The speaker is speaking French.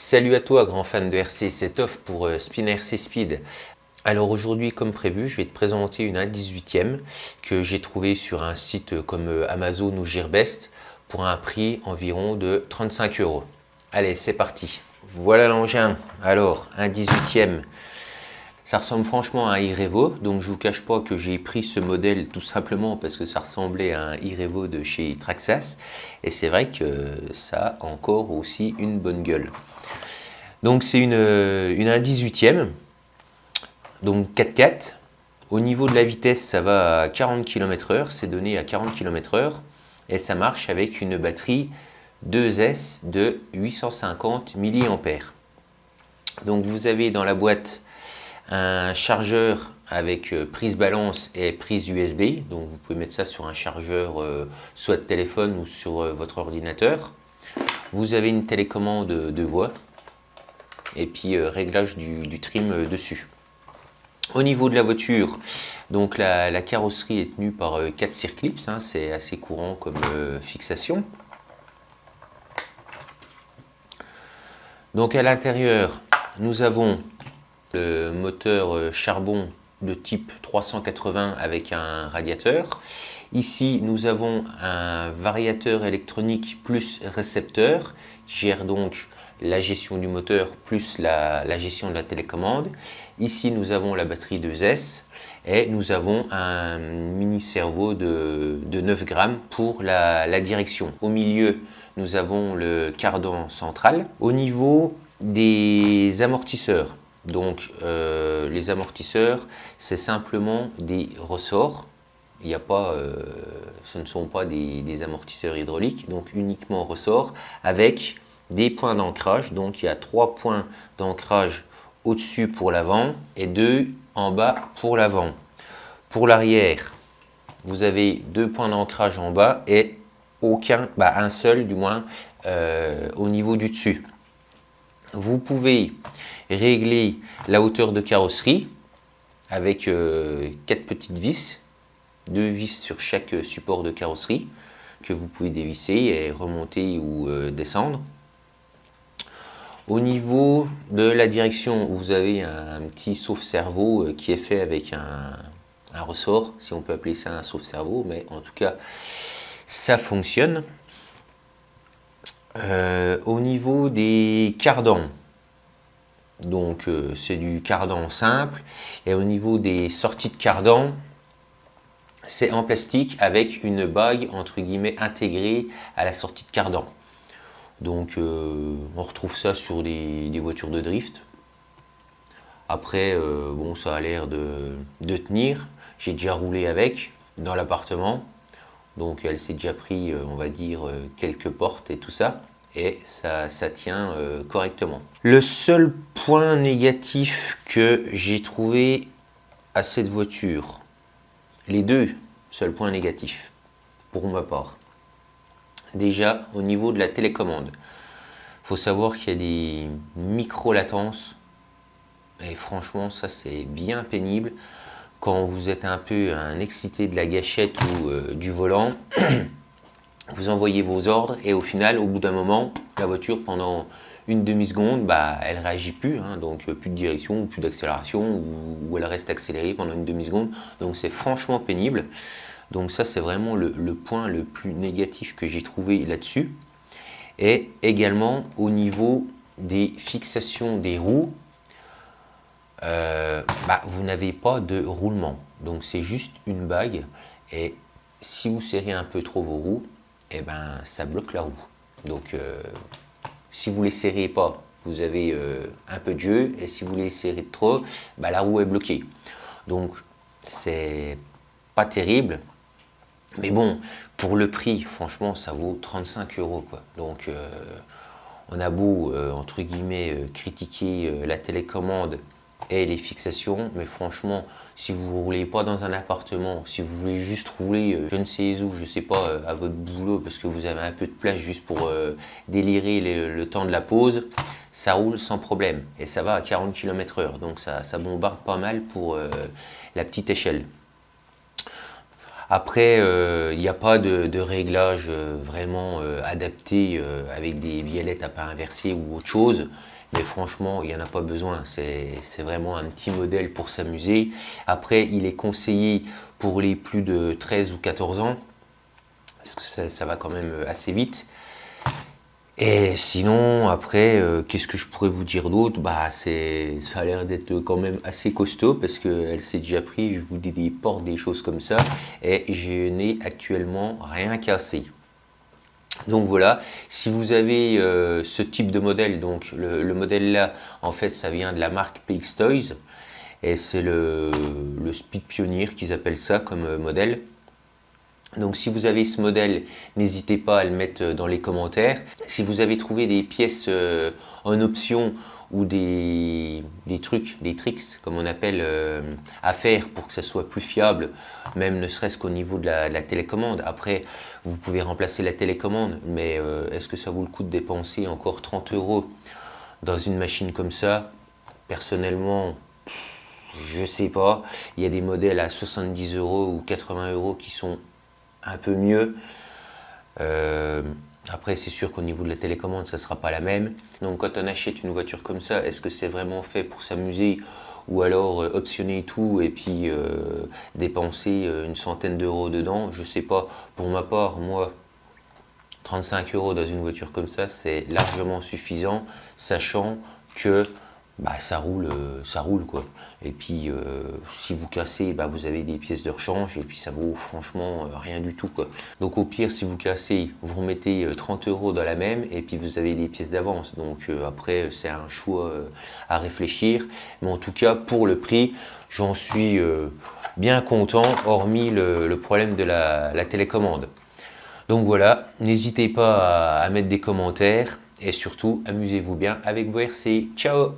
Salut à toi, grand fan de RC, c'est Off pour Spin RC Speed. Alors aujourd'hui, comme prévu, je vais te présenter une 1/18e que j'ai trouvée sur un site comme Amazon ou Gearbest pour un prix environ de 35 €. Allez, c'est parti. Voilà l'engin. Alors, 1/18e. Ça ressemble franchement à un Irevo, donc je vous cache pas que j'ai pris ce modèle tout simplement parce que ça ressemblait à un Irevo de chez Traxxas et c'est vrai que ça a encore aussi une bonne gueule. Donc c'est une 1/18e, donc 4x4. Au niveau de la vitesse, ça va à 40 km/h, c'est donné à 40 km/h et ça marche avec une batterie 2S de 850 mAh. Donc vous avez dans la boîte un chargeur avec prise balance et prise USB, donc vous pouvez mettre ça sur un chargeur soit de téléphone ou sur votre ordinateur. Vous avez une télécommande de voix et puis réglage du trim dessus. Au niveau de la voiture, donc la carrosserie est tenue par 4 circlips, hein, c'est assez courant comme fixation. Donc à l'intérieur, nous avons le moteur charbon de type 380 avec un radiateur. Ici, nous avons un variateur électronique plus récepteur qui gère donc la gestion du moteur plus la gestion de la télécommande. Ici, nous avons la batterie 2S et nous avons un mini cerveau de 9 grammes pour la direction. Au milieu, nous avons le cardan central. Au niveau des amortisseurs, donc les amortisseurs, c'est simplement des ressorts. Il n'y a pas, ce ne sont pas des amortisseurs hydrauliques, donc uniquement ressorts avec des points d'ancrage. Donc il y a 3 points d'ancrage au-dessus pour l'avant et 2 en bas pour l'avant. Pour l'arrière, vous avez 2 points d'ancrage en bas et un seul du moins au niveau du dessus. Vous pouvez régler la hauteur de carrosserie avec 4 petites vis, 2 vis sur chaque support de carrosserie que vous pouvez dévisser et remonter ou descendre. Au niveau de la direction, vous avez un petit sauve-cerveau qui est fait avec un ressort, si on peut appeler ça un sauve-cerveau, mais en tout cas ça fonctionne. Au niveau des cardans, donc c'est du cardan simple, et au niveau des sorties de cardan, c'est en plastique avec une bague entre guillemets intégrée à la sortie de cardan. Donc on retrouve ça sur des voitures de drift. Après bon, ça a l'air de tenir. J'ai déjà roulé avec dans l'appartement, donc elle s'est déjà pris on va dire quelques portes et tout ça, et ça tient correctement. Le seul point négatif que j'ai trouvé à cette voiture, les deux seuls points négatifs pour ma part. Déjà au niveau de la télécommande, il faut savoir qu'il y a des micro-latences et franchement ça c'est bien pénible quand vous êtes un peu un excité de la gâchette ou du volant. Vous envoyez vos ordres et au final, au bout d'un moment, la voiture pendant une demi-seconde, elle réagit plus, hein, donc plus de direction ou plus d'accélération, ou elle reste accélérée pendant une demi-seconde. Donc c'est franchement pénible. Donc ça c'est vraiment le point le plus négatif que j'ai trouvé là-dessus. Et également au niveau des fixations des roues, vous n'avez pas de roulement. Donc c'est juste une bague et si vous serrez un peu trop vos roues, ça bloque la roue. Donc si vous ne les serrez pas, vous avez un peu de jeu, et si vous les serrez de trop, la roue est bloquée. Donc c'est pas terrible, mais bon, pour le prix, franchement, ça vaut 35 €, quoi. Donc on a beau entre guillemets critiquer la télécommande et les fixations, mais franchement, si vous ne roulez pas dans un appartement, si vous voulez juste rouler je ne sais où, je sais pas, à votre boulot, parce que vous avez un peu de place juste pour délirer le temps de la pause, ça roule sans problème et ça va à 40 km/h, donc ça bombarde pas mal pour la petite échelle. Après, il n'y a pas de réglage vraiment adapté avec des biellettes à pas inversées ou autre chose. mais franchement, il n'y en a pas besoin. C'est vraiment un petit modèle pour s'amuser. Après, il est conseillé pour les plus de 13 ou 14 ans, parce que ça va quand même assez vite. Et sinon, après, qu'est-ce que je pourrais vous dire d'autre? Bah, ça a l'air d'être quand même assez costaud parce qu'elle s'est déjà pris, je vous dis, des portes, des choses comme ça. Et je n'ai actuellement rien cassé. Donc voilà, si vous avez ce type de modèle, donc le modèle là, en fait, ça vient de la marque PX Toys. Et c'est le Speed Pioneer qu'ils appellent ça comme modèle. Donc si vous avez ce modèle, n'hésitez pas à le mettre dans les commentaires. Si vous avez trouvé des pièces en option ou des trucs, des tricks comme on appelle à faire pour que ça soit plus fiable, même ne serait-ce qu'au niveau de la télécommande. Après, vous pouvez remplacer la télécommande, mais est-ce que ça vaut le coup de dépenser encore 30 € dans une machine comme ça? Personnellement, je sais pas. Il y a des modèles à 70 € ou 80 € qui sont un peu mieux. Après, c'est sûr qu'au niveau de la télécommande, ça ne sera pas la même. Donc, quand on achète une voiture comme ça, est-ce que c'est vraiment fait pour s'amuser ou alors optionner tout et puis dépenser une centaine d'euros dedans? Je sais pas. Pour ma part, moi, 35 € dans une voiture comme ça, c'est largement suffisant, sachant que bah, ça roule quoi. Et puis si vous cassez, bah, vous avez des pièces de rechange et puis ça vaut franchement rien du tout quoi. Donc au pire, si vous cassez, vous remettez 30 € dans la même et puis vous avez des pièces d'avance. Donc après, c'est un choix à réfléchir. Mais en tout cas, pour le prix, j'en suis bien content, hormis le problème de la télécommande. Donc voilà, n'hésitez pas à mettre des commentaires et surtout, amusez-vous bien avec vos RC. Ciao!